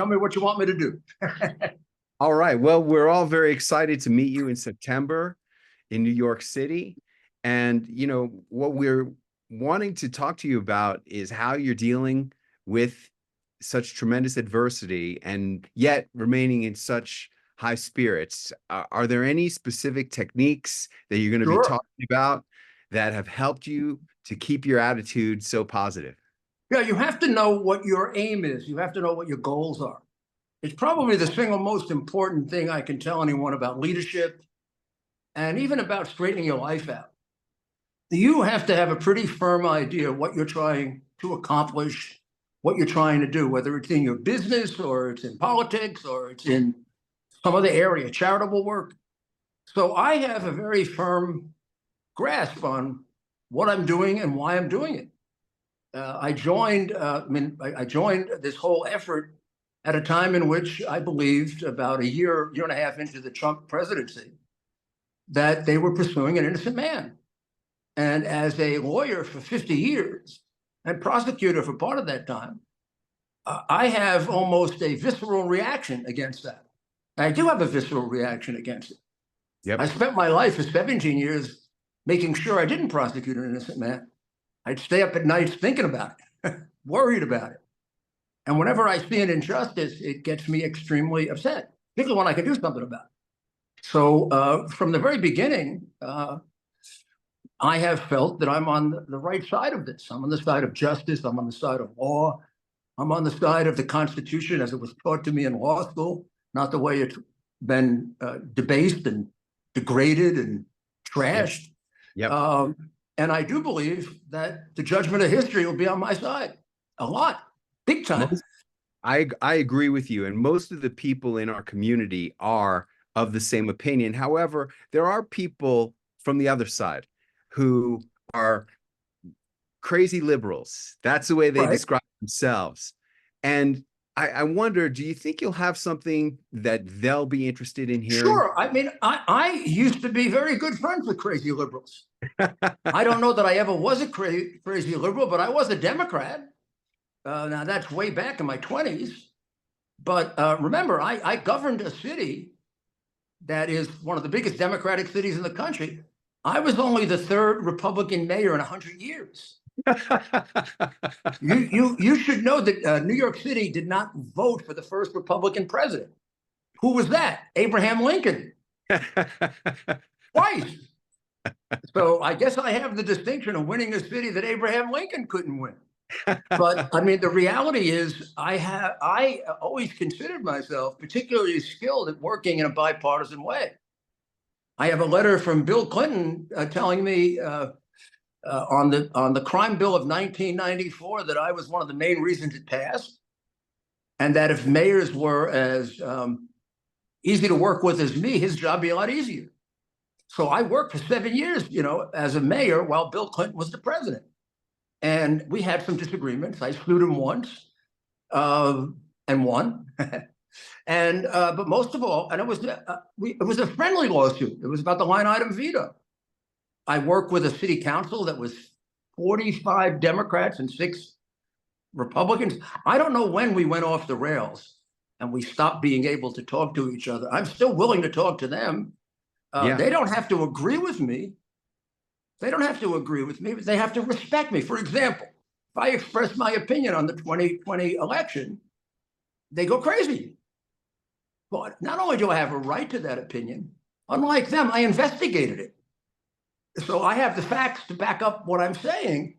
Tell me what you want me to do. All right. Well, we're all very excited to meet you in September in New York City. And, what we're wanting to talk to you about is how you're dealing with such tremendous adversity and yet remaining in such high spirits. Are there any specific techniques that you're going to be Sure. talking about that have helped you to keep your attitude so positive? Yeah, you have to know what your aim is. You have to know what your goals are. It's probably the single most important thing I can tell anyone about leadership and even about straightening your life out. You have to have a pretty firm idea of what you're trying to accomplish, what you're trying to do, whether it's in your business or it's in politics or it's in some other area, charitable work. So I have a very firm grasp on what I'm doing and why I'm doing it. I joined this whole effort at a time in which I believed, about a year and a half into the Trump presidency, that they were pursuing an innocent man. And as a lawyer for 50 years and prosecutor for part of that time, I have almost a visceral reaction against that. I do have a visceral reaction against it. I Yep. spent my life for 17 years making sure I didn't prosecute an innocent man. I'd stay up at nights thinking about it, worried about it. And whenever I see an injustice, it gets me extremely upset, particularly when I can do something about it. So from the very beginning, I have felt that I'm on the right side of this. I'm on the side of justice. I'm on the side of law. I'm on the side of the Constitution as it was taught to me in law school, not the way it's been debased and degraded and Yep. trashed. Yep. And I do believe that the judgment of history will be on my side a lot, big time. I agree with you, and most of the people in our community are of the same opinion. However, there are people from the other side who are crazy liberals. That's the way they Right. describe themselves. And I wonder, do you think you'll have something that they'll be interested in hearing? Sure. I mean, I used to be very good friends with crazy liberals. I don't know that I ever was a crazy liberal, but I was a Democrat. Now, that's way back in my 20s. But remember, I governed a city that is one of the biggest Democratic cities in the country. I was only the third Republican mayor in 100 years. You should know that New York City did not vote for the first Republican president. Who was that? Abraham Lincoln, twice. So I guess I have the distinction of winning a city that Abraham Lincoln couldn't win. But I mean, the reality is, I always considered myself particularly skilled at working in a bipartisan way. I have a letter from Bill Clinton telling me on the crime bill of 1994 that I was one of the main reasons it passed, and that if mayors were as easy to work with as me, his job would be a lot easier. So I worked for 7 years, as a mayor while Bill Clinton was the president. And we had some disagreements. I sued him once and won. And but most of all, and it was a friendly lawsuit. It was about the line item veto. I worked with a city council that was 45 Democrats and 6 Republicans. I don't know when we went off the rails and we stopped being able to talk to each other. I'm still willing to talk to them. Yeah. They don't have to agree with me. They don't have to agree with me, but they have to respect me. For example, if I express my opinion on the 2020 election, they go crazy. But not only do I have a right to that opinion, unlike them, I investigated it. So I have the facts to back up what I'm saying.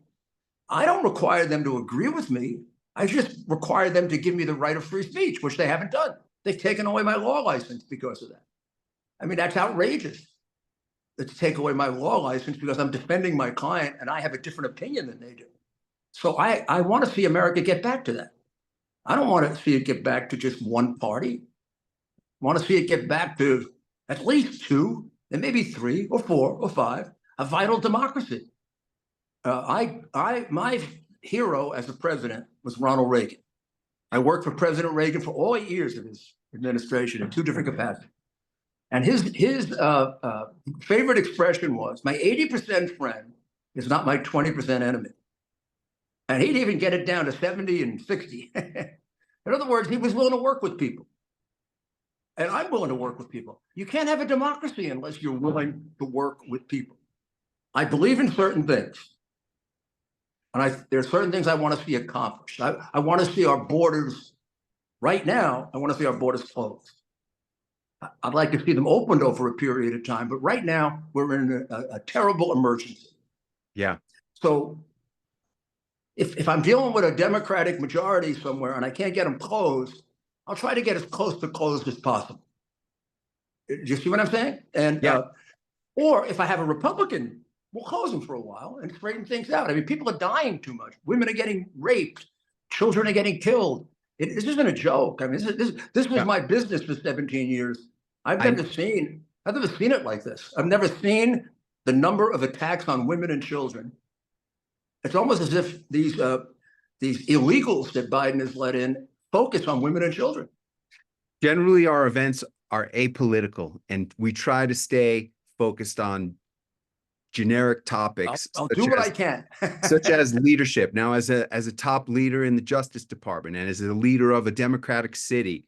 I don't require them to agree with me. I just require them to give me the right of free speech, which they haven't done. They've taken away my law license because of that. I mean, that's outrageous. To take away my law license because I'm defending my client and I have a different opinion than they do. So I want to see America get back to that. I don't want to see it get back to just one party. I want to see it get back to at least 2, and maybe 3 or 4 or 5, a vital democracy. My hero as a president was Ronald Reagan. I worked for President Reagan for all 8 years of his administration in 2 different capacities. And his favorite expression was, my 80% friend is not my 20% enemy. And he'd even get it down to 70 and 60. In other words, he was willing to work with people. And I'm willing to work with people. You can't have a democracy unless you're willing to work with people. I believe in certain things. And there are certain things I want to see accomplished. I want to see our borders, right now, I want to see our borders closed. I'd like to see them opened over a period of time, but right now we're in a terrible emergency. Yeah. So if I'm dealing with a Democratic majority somewhere and I can't get them closed, I'll try to get as close to closed as possible. Do you see what I'm saying? And Yeah. or if I have a Republican, we'll close them for a while and straighten things out. I mean, people are dying too much. Women are getting raped. Children are getting killed. This isn't a joke. I mean, this was my business for 17 years. I've never seen it like this. I've never seen the number of attacks on women and children. It's almost as if these illegals that Biden has let in focus on women and children. Generally, our events are apolitical, and we try to stay focused on generic topics. I'll do what I can. Such as leadership. Now, as a top leader in the Justice Department and as a leader of a democratic city,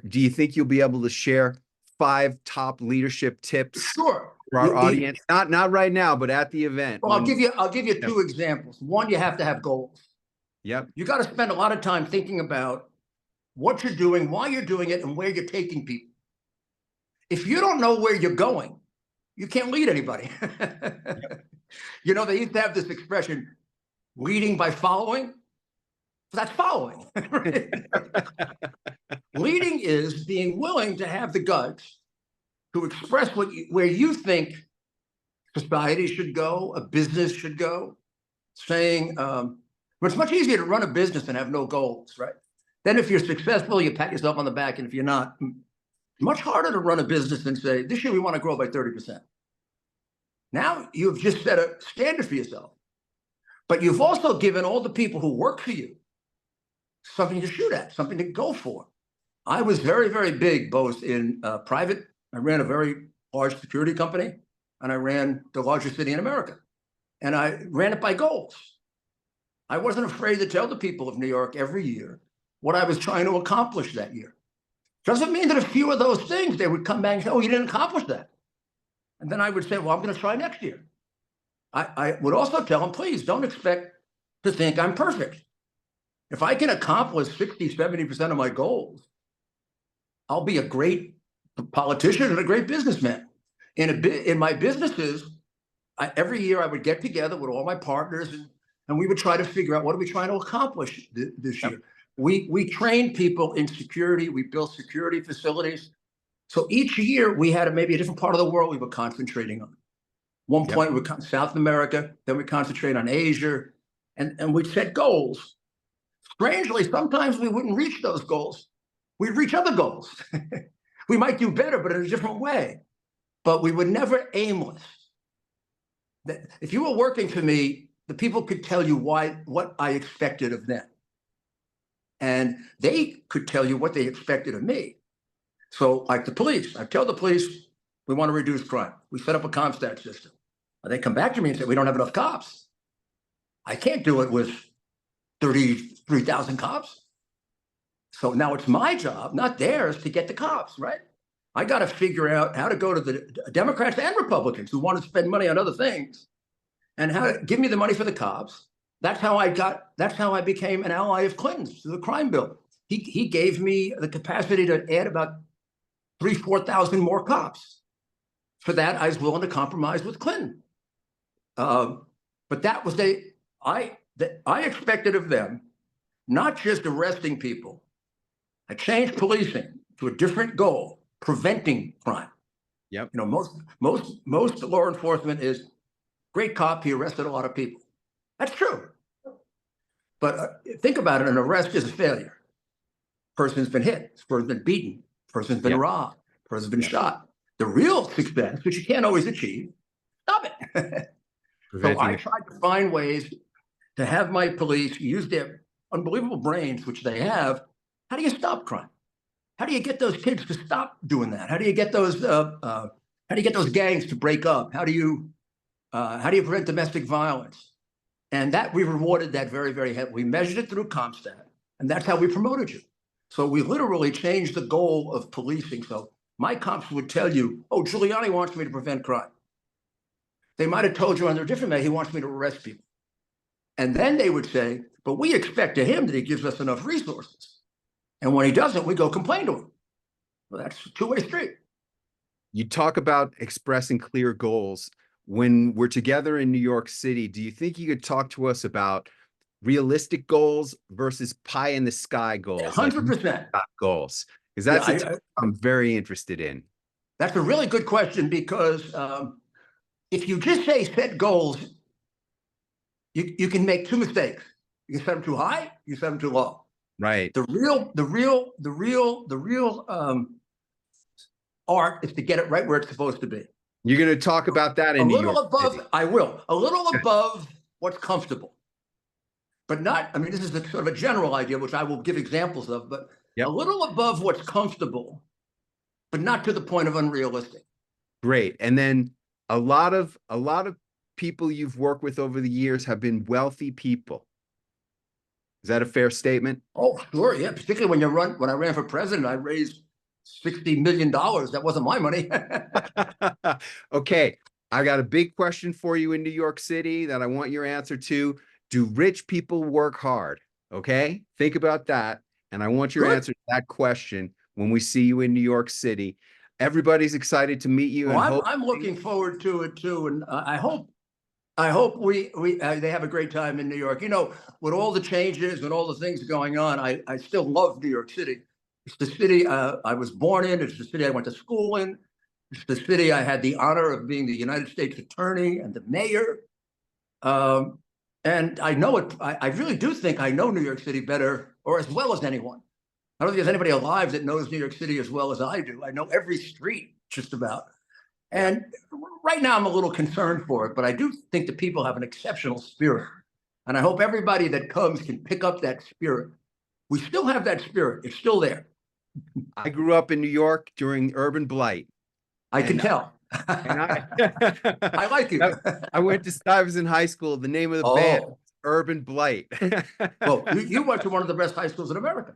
do you think you'll be able to share 5 top leadership tips Sure. for our audience? Not right now, but at the event. Well, I'll give you 2 examples. One, you have to have goals. Yep. You got to spend a lot of time thinking about what you're doing, why you're doing it, and where you're taking people. If you don't know where you're going, you can't lead anybody. You know, they used to have this expression, leading by following. That's following. Leading is being willing to have the guts to express where you think society should go, a business should go, saying, it's much easier to run a business and have no goals, right? Then if you're successful, you pat yourself on the back, and if you're not, much harder to run a business and say, this year we want to grow by 30%. Now you've just set a standard for yourself, but you've also given all the people who work for you something to shoot at, something to go for. I was very, very big, both in private. I ran a very large security company, and I ran the largest city in America. And I ran it by goals. I wasn't afraid to tell the people of New York every year what I was trying to accomplish that year. Doesn't mean that a few of those things, they would come back and say, oh, you didn't accomplish that. And then I would say, well, I'm going to try next year. I would also tell them, please don't expect to think I'm perfect. If I can accomplish 60, 70% of my goals, I'll be a great politician and a great businessman. In my businesses, every year I would get together with all my partners, and we would try to figure out, what are we trying to accomplish this year? We train people in security. We built security facilities. So each year we had maybe a different part of the world we were concentrating on. One point, we were South America, then we concentrate on Asia, and we'd set goals. Strangely, sometimes we wouldn't reach those goals. We'd reach other goals. We might do better, but in a different way. But we were never aimless. If you were working for me, the people could tell you what I expected of them. And they could tell you what they expected of me. So like the police, I tell the police, we want to reduce crime. We set up a CompStat system. They come back to me and say, we don't have enough cops. I can't do it with 33,000 cops. So now it's my job, not theirs, to get the cops, right? I got to figure out how to go to the Democrats and Republicans who want to spend money on other things, and how to give me the money for the cops. That's how I became an ally of Clinton's through the crime bill. He gave me the capacity to add about 4,000 more cops. For that, I was willing to compromise with Clinton. But that was I expected of them not just arresting people. I changed policing to a different goal: preventing crime. Yep. You know, most law enforcement is great cop. He arrested a lot of people. That's true. But think about it: an arrest is a failure. Person's been hit. Person's been beaten. Person's been robbed. Person's been shot. The real success, which you can't always achieve, stop it. So I tried to find ways to have my police use their unbelievable brains, which they have. How do you stop crime? How do you get those kids to stop doing that? How do you get those gangs to break up? How do you prevent domestic violence? And that we rewarded that very, very heavily. We measured it through CompStat. And that's how we promoted you. So we literally changed the goal of policing. So my cops would tell you, oh, Giuliani wants me to prevent crime. They might have told you under a different way, he wants me to arrest people. And then they would say, but we expect of him that he gives us enough resources. And when he doesn't, we go complain to him. Well, that's a two-way street. You talk about expressing clear goals. When we're together in New York City, do you think you could talk to us about realistic goals versus pie in the sky goals, like 100%. goals? Because that's Yeah, I'm very interested in. that's a really good question, because if you just say set goals, you can make two mistakes. You can set them too high, you set them too low. Right. The real art is to get it right where it's supposed to be. You're going to talk about that in New York City. I will. A little above what's comfortable. But not, I mean, this is a sort of a general idea, which I will give examples of, but a little above what's comfortable, but not to the point of unrealistic. Great. And then a lot of people you've worked with over the years have been wealthy people. Is that a fair statement? Oh, sure. Yeah. Particularly when I ran for president, I raised $60 million. That wasn't my money. Okay. I got a big question for you in New York City that I want your answer to. Do rich people work hard? Okay. Think about that. And I want your answer to that question when we see you in New York City. Everybody's excited to meet you. Well, I'm looking forward to it too. And I hope they have a great time in New York. You know, with all the changes and all the things going on, I still love New York City. It's the city I was born in. It's the city I went to school in. It's the city I had the honor of being the United States attorney and the mayor. And I know it. I really do think I know New York City better, or as well as anyone. I don't think there's anybody alive that knows New York City as well as I do. I know every street just about. And right now I'm a little concerned for it, but I do think the people have an exceptional spirit. And I hope everybody that comes can pick up that spirit. We still have that spirit. It's still there. I grew up in New York during urban blight. I can tell. I like you. I went to Stuyvesant High School. The name of the band, Urban Blight. Well, you went to one of the best high schools in America.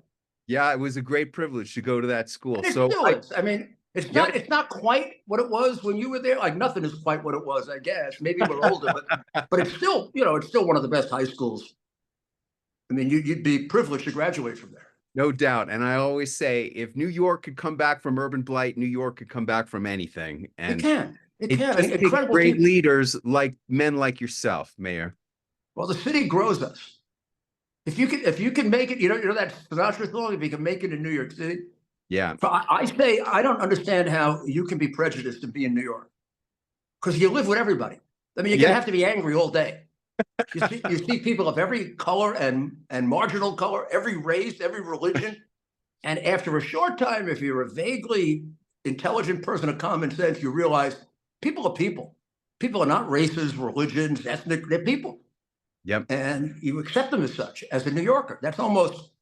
Yeah, it was a great privilege to go to that school. And it still is. I mean, it's not quite what it was when you were there. Like nothing is quite what it was, I guess. Maybe we're older, but it's still, it's still one of the best high schools. I mean, you'd be privileged to graduate from there. No doubt. And I always say, if New York could come back from urban blight, New York could come back from anything. And it can. It can. Incredible great leaders like men like yourself, Mayor. Well, the city grows us. If you can make it, you know that Sinatra song, if you can make it in New York City. Yeah. I say I don't understand how you can be prejudiced and be in New York, because you live with everybody. I mean, you're gonna have to be angry all day. You see people of every color and marginal color, every race, every religion. And after a short time, if you're a vaguely intelligent person of common sense, you realize people are people. People are not races, religions, ethnic, they're people. Yep. And you accept them as such, as a New Yorker. That's almost,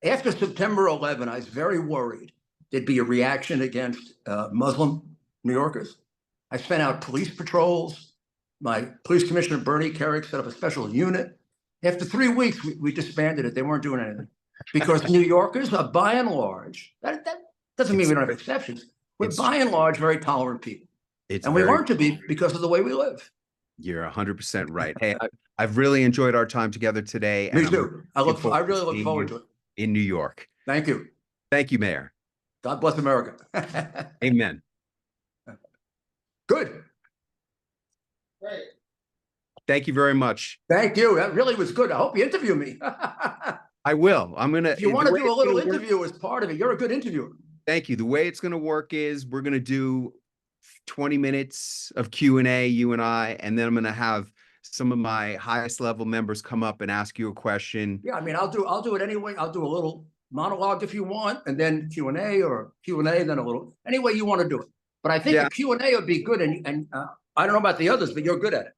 after September 11, I was very worried there'd be a reaction against Muslim New Yorkers. I sent out police patrols. My police commissioner, Bernie Kerrick, set up a special unit. After 3 weeks, we disbanded it. They weren't doing anything. Because New Yorkers are, by and large, that doesn't mean we don't have exceptions. We're by and large very tolerant people. And we learned to be because of the way we live. You're 100% right. Hey, I've really enjoyed our time together today. Me too. I really look forward to it. In New York. Thank you. Thank you, Mayor. God bless America. Amen. Good. Great. Thank you very much. Thank you. That really was good. I hope you interview me. I will. I'm going to. If you want to do a little interview as part of it, you're a good interviewer. Thank you. The way it's going to work is we're going to do 20 minutes of Q&A, you and I, and then I'm going to have some of my highest level members come up and ask you a question. Yeah, I mean, I'll do it anyway. I'll do a little monologue if you want, and then Q&A, or Q&A, then a little, any way you want to do it. But I think the Q&A would be good, and I don't know about the others, but you're good at it.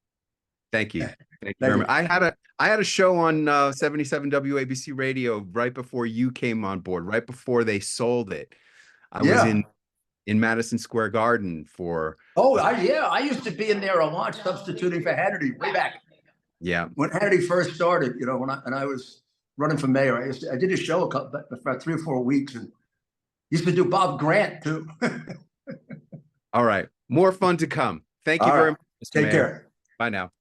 Thank you. Thank you very much. I had a show on 77 WABC radio right before you came on board, right before they sold it. I was in Madison Square Garden for. Oh, I used to be in there a lot, substituting for Hannity way back. Yeah. When Hannity first started, when I was running for mayor. I did a show for about 3 or 4 weeks, and used to do Bob Grant too. All right. More fun to come. Thank you All very right. much, Mr. Take Mayor. care. Bye now.